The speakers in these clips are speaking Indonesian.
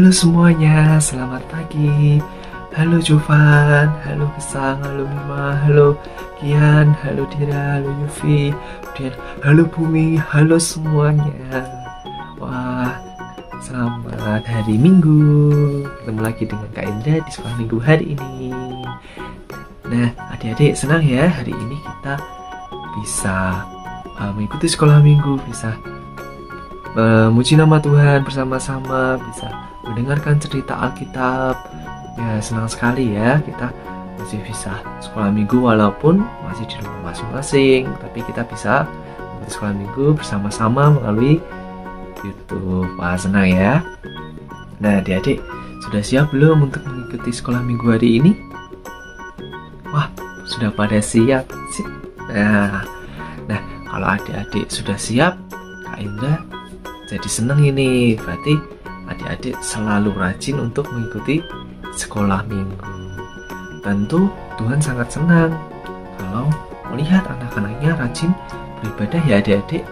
Halo semuanya, selamat pagi. Halo Jovan, halo Gesang, halo Mima, halo Kian, halo Dira, halo Yufi, kemudian halo Bumi, halo semuanya. Wah, selamat hari Minggu. Ketemu lagi dengan Kak Indra di sekolah Minggu hari ini. Nah, adik-adik senang ya hari ini kita bisa mengikuti sekolah Minggu, bisa memuji nama Tuhan bersama-sama, bisa mendengarkan cerita Alkitab. Ya, senang sekali ya kita masih bisa sekolah Minggu walaupun masih di rumah masing-masing, tapi kita bisa mengikuti sekolah Minggu bersama-sama melalui YouTube. Wah, senang ya. Nah, adik-adik sudah siap belum untuk mengikuti sekolah Minggu hari ini? Wah, sudah pada siap sih. Nah, kalau adik-adik sudah siap, Kak Indra jadi seneng ini. Berarti adik-adik selalu rajin untuk mengikuti sekolah Minggu. Tentu Tuhan sangat senang kalau melihat anak-anaknya rajin beribadah ya adik-adik.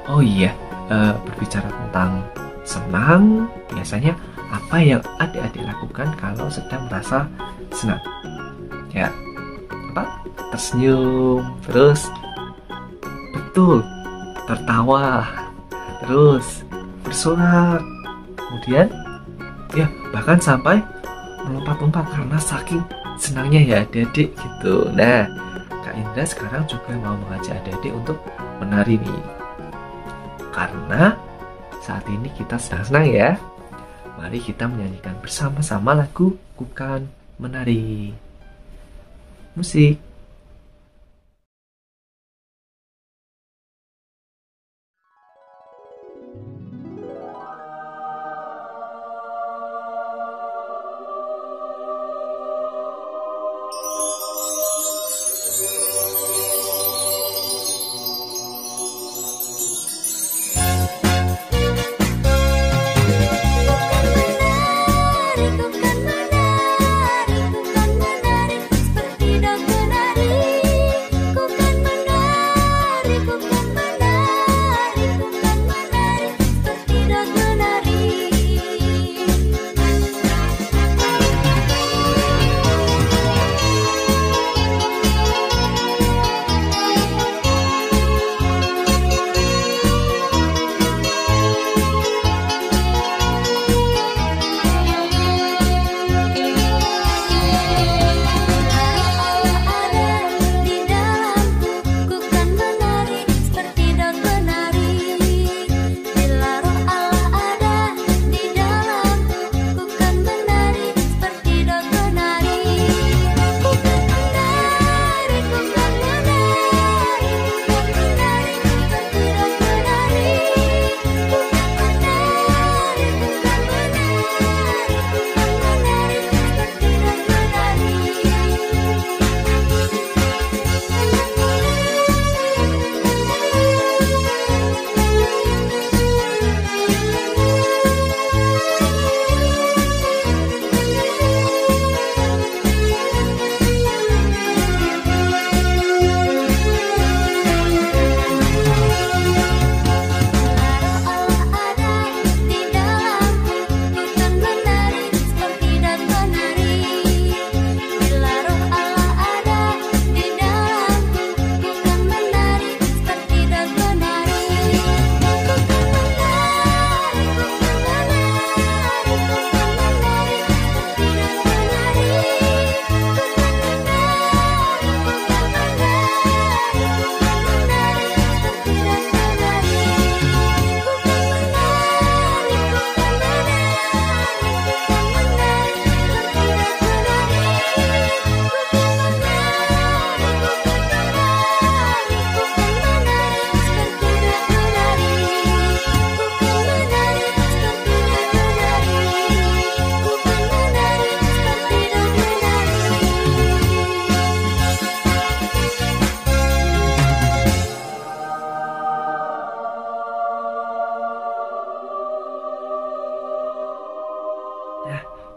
Oh iya, berbicara tentang senang, biasanya apa yang adik-adik lakukan kalau sedang merasa senang? Ya, apa? Tersenyum, terus betul, tertawa, terus bersorak, kemudian ya bahkan sampai melompat-lompat karena saking senangnya ya adik-adik gitu. Nah, Kak Indra sekarang juga mau mengajak adik-adik untuk menari nih, karena saat ini kita sedang senang ya. Mari kita menyanyikan bersama-sama lagu Bukan Menari. Musik.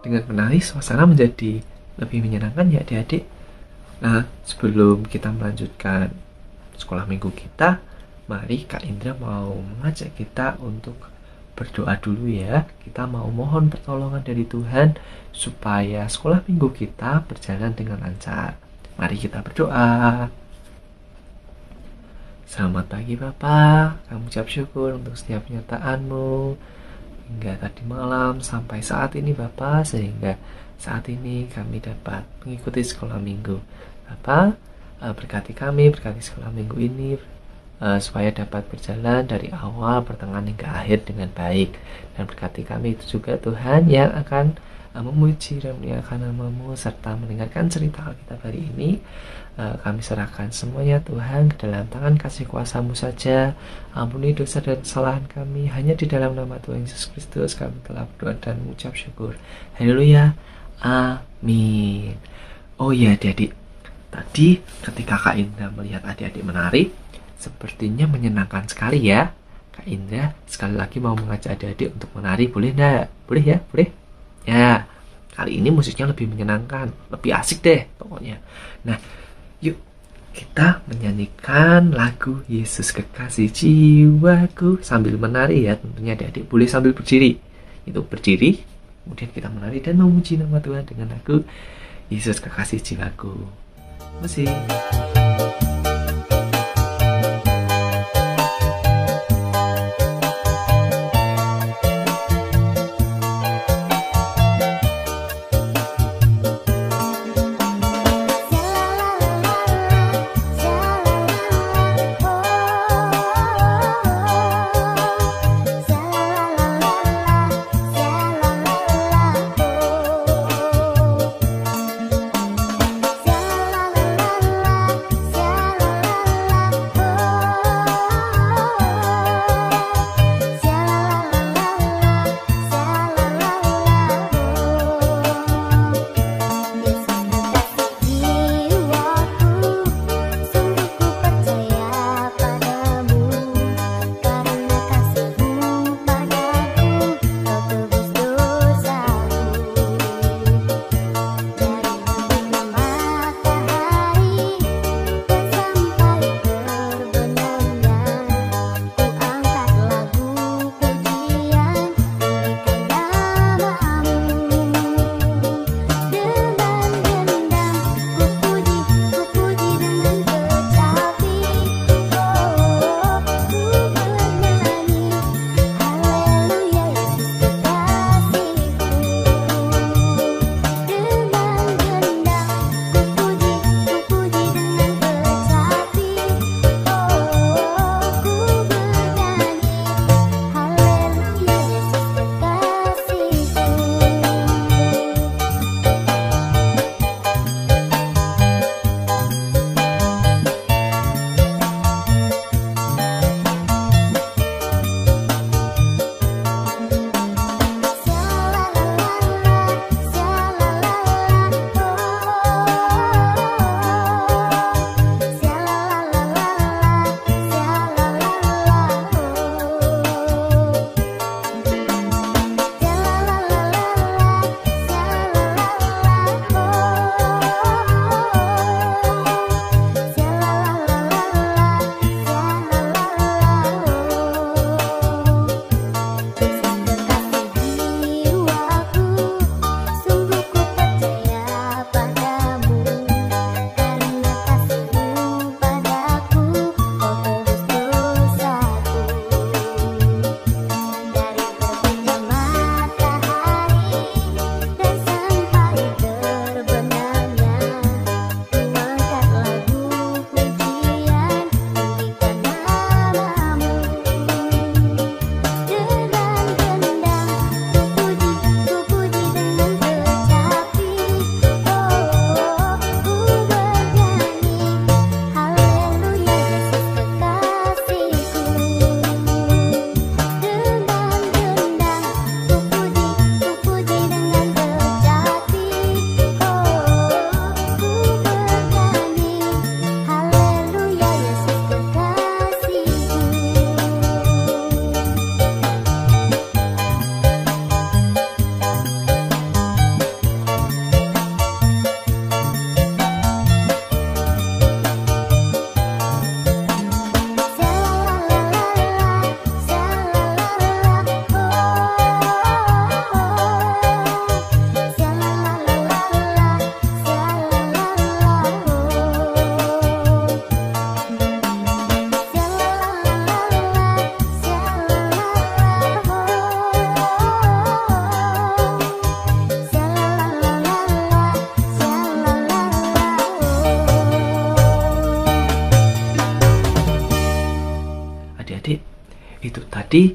Dengan menari, suasana menjadi lebih menyenangkan ya adik-adik. Nah, sebelum kita melanjutkan sekolah minggu kita, mari Kak Indra mau mengajak kita untuk berdoa dulu ya. Kita mau mohon pertolongan dari Tuhan supaya sekolah minggu kita berjalan dengan lancar. Mari kita berdoa. Selamat pagi Bapak, kami ucap syukur untuk setiap penyertaan-Mu hingga tadi malam sampai saat ini Bapak, sehingga saat ini kami dapat mengikuti sekolah minggu. Bapak, berkati kami, berkati sekolah minggu ini supaya dapat berjalan dari awal, pertengahan hingga akhir dengan baik. Dan berkati kami itu juga Tuhan yang akan memuji dan memuliakan nama-Mu serta mendengarkan cerita Alkitab hari ini. Kami serahkan semuanya Tuhan ke dalam tangan kasih kuasa-Mu saja. Ampuni dosa dan kesalahan kami. Hanya di dalam nama Tuhan Yesus Kristus kami telah berdoa dan mengucap syukur. Haleluya. Amin. Oh iya adik-adik, tadi ketika Kak Indra melihat adik-adik menari, sepertinya menyenangkan sekali ya. Kak Indra sekali lagi mau mengajak adik-adik untuk menari, boleh enggak? Boleh ya? Boleh? Ya, kali ini musiknya lebih menyenangkan, lebih asik deh pokoknya. Nah, yuk kita menyanyikan lagu Yesus Kekasih Jiwaku sambil menari ya. Tentunya adik-adik boleh sambil berdiri. Itu berdiri, kemudian kita menari dan memuji nama Tuhan dengan lagu Yesus Kekasih Jiwaku. Musik. Jadi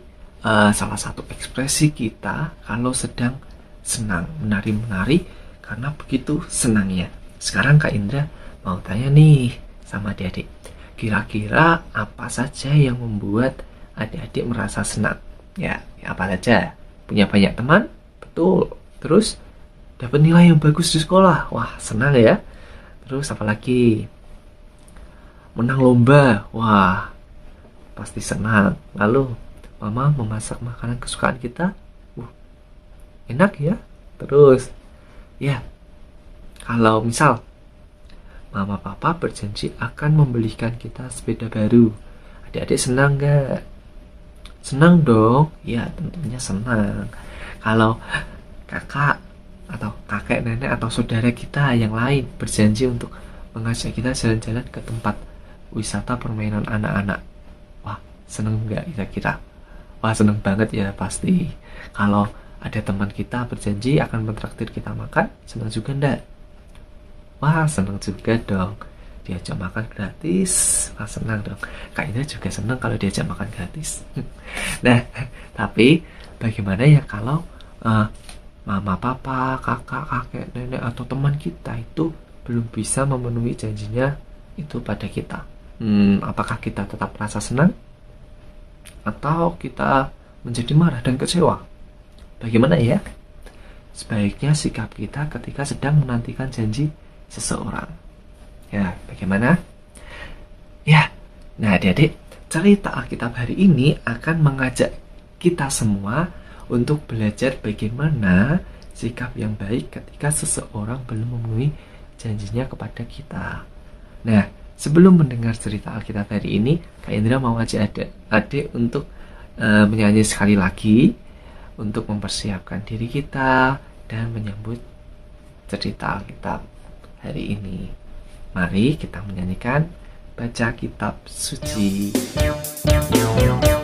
salah satu ekspresi kita kalau sedang senang, menari-menari karena begitu senangnya. Sekarang Kak Indra mau tanya nih sama adik-adik, kira-kira apa saja yang membuat adik-adik merasa senang? Ya, apa saja? Punya banyak teman? Betul. Terus dapat nilai yang bagus di sekolah? Wah, senang ya. Terus apalagi? Menang lomba? Wah, pasti senang. Lalu mama memasak makanan kesukaan kita? Enak ya. Terus ya, kalau misal mama papa berjanji akan membelikan kita sepeda baru, adik-adik senang gak? Senang dong. Ya, tentunya senang. Kalau kakak atau kakek, nenek atau saudara kita yang lain berjanji untuk mengajak kita jalan-jalan ke tempat wisata permainan anak-anak, wah, seneng gak kira-kira? Wah, seneng banget ya pasti. Kalau ada teman kita berjanji akan mentraktir kita makan, seneng juga ndak? Wah, seneng juga dong. Diajak makan gratis, wah senang dong. Kak Indra juga seneng kalau diajak makan gratis. Nah, tapi bagaimana ya kalau mama, papa, kakak, kakek, nenek atau teman kita itu belum bisa memenuhi janjinya itu pada kita? Apakah kita tetap merasa senang? Atau kita menjadi marah dan kecewa? Bagaimana ya? Sebaiknya sikap kita ketika sedang menantikan janji seseorang. Ya, bagaimana? Ya, nah adik-adik, cerita Alkitab hari ini akan mengajak kita semua untuk belajar bagaimana sikap yang baik ketika seseorang belum memenuhi janjinya kepada kita. Nah, sebelum mendengar cerita Alkitab hari ini, Kak Indra mau ajak adik untuk menyanyi sekali lagi untuk mempersiapkan diri kita dan menyambut cerita Alkitab hari ini. Mari kita menyanyikan baca kitab suci. Baca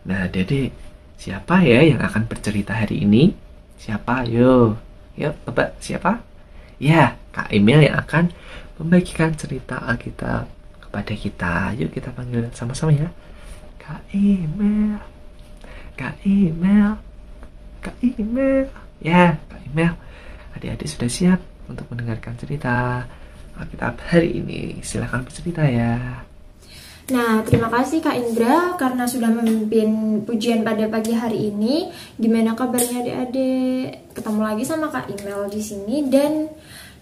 Nah, Dede, siapa ya yang akan bercerita hari ini? Siapa? Yo, yuk, Bapak, siapa? Ya, Kak Emil yang akan membagikan cerita Alkitab kepada kita. Yuk kita panggil sama-sama ya. Kak Emil, Kak Emil, Kak Emil. Ya, Kak Emil. Adik-adik sudah siap untuk mendengarkan cerita Alkitab hari ini. Silahkan bercerita ya. Nah, terima kasih Kak Indra karena sudah memimpin pujian pada pagi hari ini. Gimana kabarnya adik-adik? Ketemu lagi sama Kak Imel di sini dan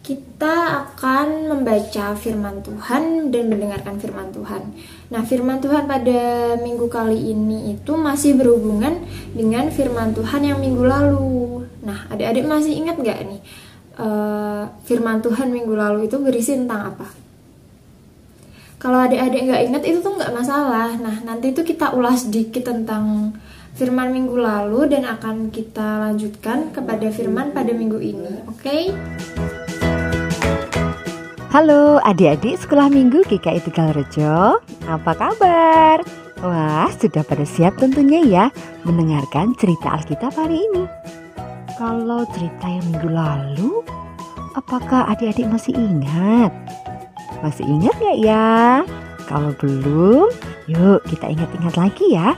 kita akan membaca firman Tuhan dan mendengarkan firman Tuhan. Nah, firman Tuhan pada minggu kali ini itu masih berhubungan dengan firman Tuhan yang minggu lalu. Nah, adik-adik masih ingat nggak nih firman Tuhan minggu lalu itu berisi tentang apa? Kalau adik-adik nggak ingat itu tuh nggak masalah. Nah, nanti itu kita ulas sedikit tentang firman minggu lalu dan akan kita lanjutkan kepada firman pada minggu ini. Oke? Halo adik-adik sekolah minggu GKI Tegalrejo, apa kabar? Wah, sudah pada siap tentunya ya mendengarkan cerita Alkitab hari ini. Kalau cerita yang minggu lalu, apakah adik-adik masih ingat? Masih ingat gak ya? Kalau belum, yuk kita ingat-ingat lagi ya.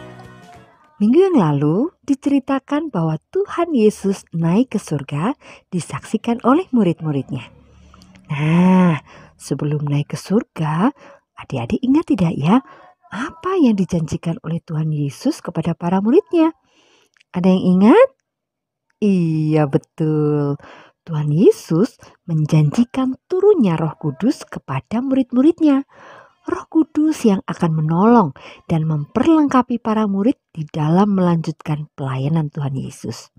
Minggu yang lalu diceritakan bahwa Tuhan Yesus naik ke surga disaksikan oleh murid-muridnya. Nah, sebelum naik ke surga, adik-adik ingat tidak ya? Apa yang dijanjikan oleh Tuhan Yesus kepada para muridnya? Ada yang ingat? Iya betul. Tuhan Yesus menjanjikan turunnya Roh Kudus kepada murid-muridnya. Roh Kudus yang akan menolong dan memperlengkapi para murid di dalam melanjutkan pelayanan Tuhan Yesus.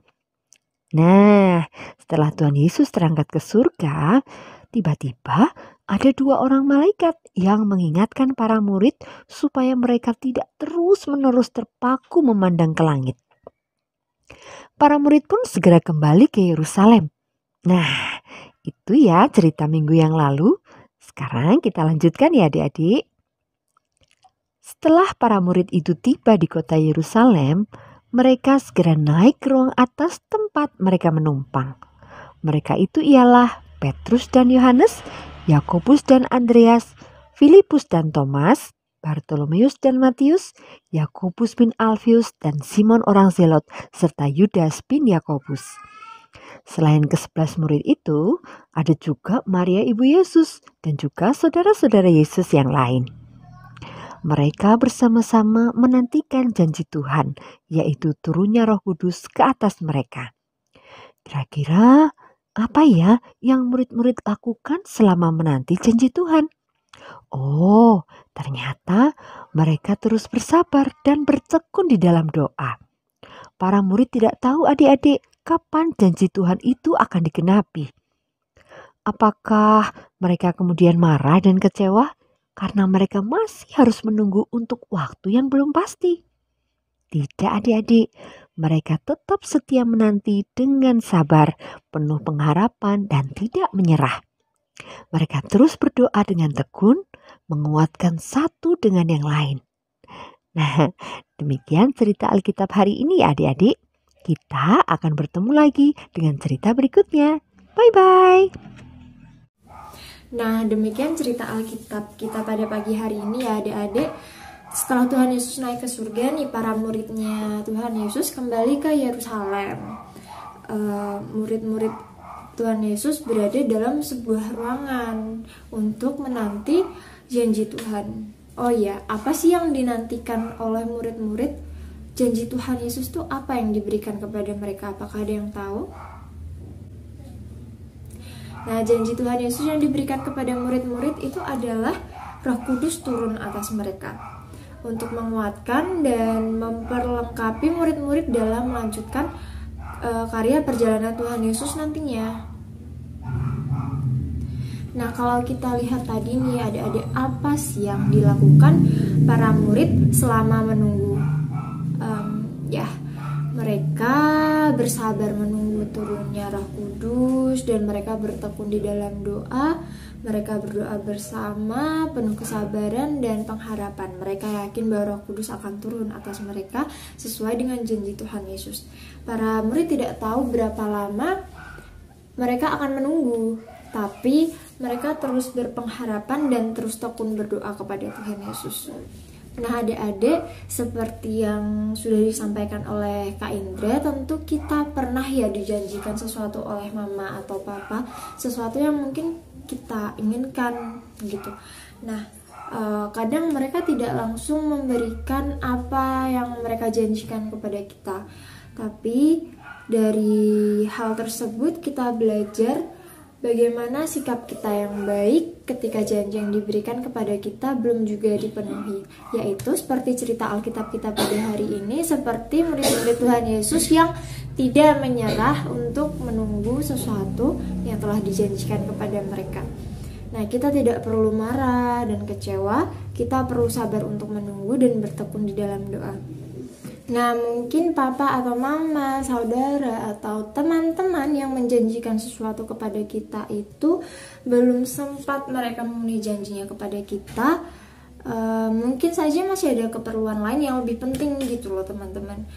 Nah, setelah Tuhan Yesus terangkat ke surga, tiba-tiba ada 2 orang malaikat yang mengingatkan para murid supaya mereka tidak terus-menerus terpaku memandang ke langit. Para murid pun segera kembali ke Yerusalem. Nah, itu ya cerita minggu yang lalu. Sekarang kita lanjutkan ya adik-adik. Setelah para murid itu tiba di kota Yerusalem, mereka segera naik ke ruang atas tempat mereka menumpang. Mereka itu ialah Petrus dan Yohanes, Yakobus dan Andreas, Filipus dan Thomas, Bartolomeus dan Matius, Yakobus bin Alfius dan Simon orang Zelot, serta Yudas bin Yakobus. Selain ke-11 murid itu, ada juga Maria ibu Yesus dan juga saudara-saudara Yesus yang lain. Mereka bersama-sama menantikan janji Tuhan, yaitu turunnya Roh Kudus ke atas mereka. Kira-kira apa ya yang murid-murid lakukan selama menanti janji Tuhan? Oh, ternyata mereka terus bersabar dan bertekun di dalam doa. Para murid tidak tahu adik-adik kapan janji Tuhan itu akan digenapi. Apakah mereka kemudian marah dan kecewa karena mereka masih harus menunggu untuk waktu yang belum pasti? Tidak adik-adik, mereka tetap setia menanti dengan sabar, penuh pengharapan dan tidak menyerah. Mereka terus berdoa dengan tekun, menguatkan satu dengan yang lain. Nah, demikian cerita Alkitab hari ini ya adik-adik. Kita akan bertemu lagi dengan cerita berikutnya. Bye-bye. Nah, demikian cerita Alkitab kita pada pagi hari ini ya adik-adik. Setelah Tuhan Yesus naik ke surga nih, para muridnya Tuhan Yesus kembali ke Yerusalem. Murid-murid Tuhan Yesus berada dalam sebuah ruangan untuk menanti janji Tuhan. Oh ya, apa sih yang dinantikan oleh murid-murid? Janji Tuhan Yesus tuh apa yang diberikan kepada mereka? Apakah ada yang tahu? Nah, janji Tuhan Yesus yang diberikan kepada murid-murid itu adalah Roh Kudus turun atas mereka untuk menguatkan dan memperlengkapi murid-murid dalam melanjutkan karya perjalanan Tuhan Yesus nantinya. Nah, kalau kita lihat tadi nih adik-adik, apa sih yang dilakukan para murid selama menunggu? Mereka bersabar menunggu turunnya Roh Kudus dan mereka bertekun di dalam doa. Mereka berdoa bersama, penuh kesabaran dan pengharapan. Mereka yakin bahwa Roh Kudus akan turun atas mereka sesuai dengan janji Tuhan Yesus. Para murid tidak tahu berapa lama mereka akan menunggu, tapi mereka terus berpengharapan dan terus tekun berdoa kepada Tuhan Yesus. Nah, adik-adik, seperti yang sudah disampaikan oleh Kak Indra, tentu kita pernah ya dijanjikan sesuatu oleh mama atau papa, sesuatu yang mungkin kita inginkan gitu. Nah, kadang mereka tidak langsung memberikan apa yang mereka janjikan kepada kita, tapi dari hal tersebut kita belajar bagaimana sikap kita yang baik ketika janji yang diberikan kepada kita belum juga dipenuhi. Yaitu seperti cerita Alkitab kita pada hari ini, seperti murid-murid Tuhan Yesus yang tidak menyerah untuk menunggu sesuatu yang telah dijanjikan kepada mereka. Nah, kita tidak perlu marah dan kecewa, kita perlu sabar untuk menunggu dan bertekun di dalam doa. Nah, mungkin papa atau mama, saudara, atau teman-teman yang menjanjikan sesuatu kepada kita itu belum sempat mereka memenuhi janjinya kepada kita. Mungkin saja masih ada keperluan lain yang lebih penting gitu loh teman-teman.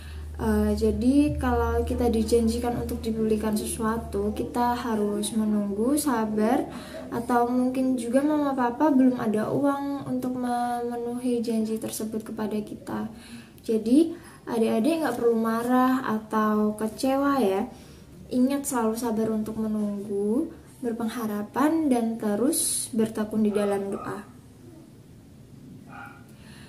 Jadi kalau kita dijanjikan untuk diberikan sesuatu, kita harus menunggu, sabar. Atau mungkin juga mama papa belum ada uang untuk memenuhi janji tersebut kepada kita. Jadi adik-adik gak perlu marah atau kecewa ya. Ingat selalu sabar untuk menunggu, berpengharapan, dan terus bertekun di dalam doa.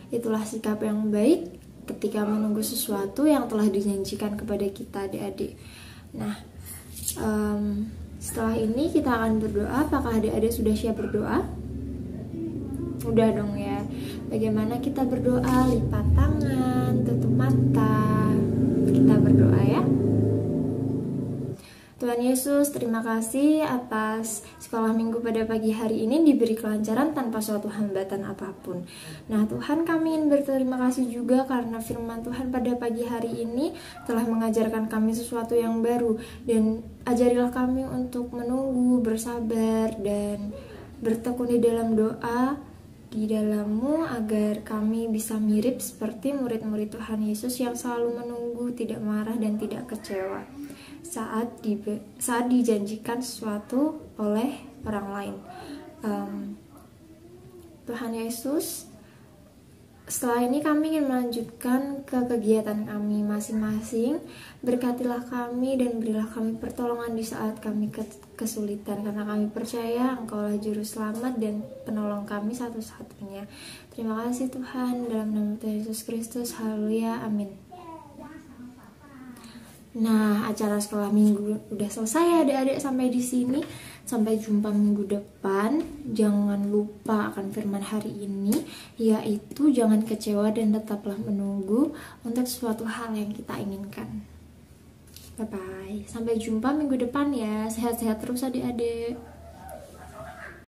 Itulah sikap yang baik ketika menunggu sesuatu yang telah dijanjikan kepada kita adik-adik. Nah, setelah ini kita akan berdoa. Apakah adik-adik sudah siap berdoa? Udah dong ya. Bagaimana kita berdoa? Lipat tangan, tutup mata. Kita berdoa ya. Tuhan Yesus, terima kasih atas sekolah minggu pada pagi hari ini diberi kelancaran tanpa suatu hambatan apapun. Nah Tuhan, kami ingin berterima kasih juga karena firman Tuhan pada pagi hari ini telah mengajarkan kami sesuatu yang baru. Dan ajarilah kami untuk menunggu, bersabar, dan bertekun di dalam doa di dalam-Mu agar kami bisa mirip seperti murid-murid Tuhan Yesus yang selalu menunggu, tidak marah dan tidak kecewa saat dijanjikan sesuatu oleh orang lain. Tuhan Yesus, setelah ini kami ingin melanjutkan ke kegiatan kami masing-masing. Berkatilah kami dan berilah kami pertolongan di saat kami kesulitan, karena kami percaya Engkaulah Juru Selamat dan penolong kami satu-satunya. Terima kasih Tuhan, dalam nama Tuhan Yesus Kristus, haleluya, amin. Nah, acara sekolah minggu udah selesai adik-adik sampai di sini. Sampai jumpa minggu depan. Jangan lupa akan firman hari ini, yaitu jangan kecewa dan tetaplah menunggu untuk suatu hal yang kita inginkan. Bye-bye. Sampai jumpa minggu depan ya. Sehat-sehat terus adik-adik.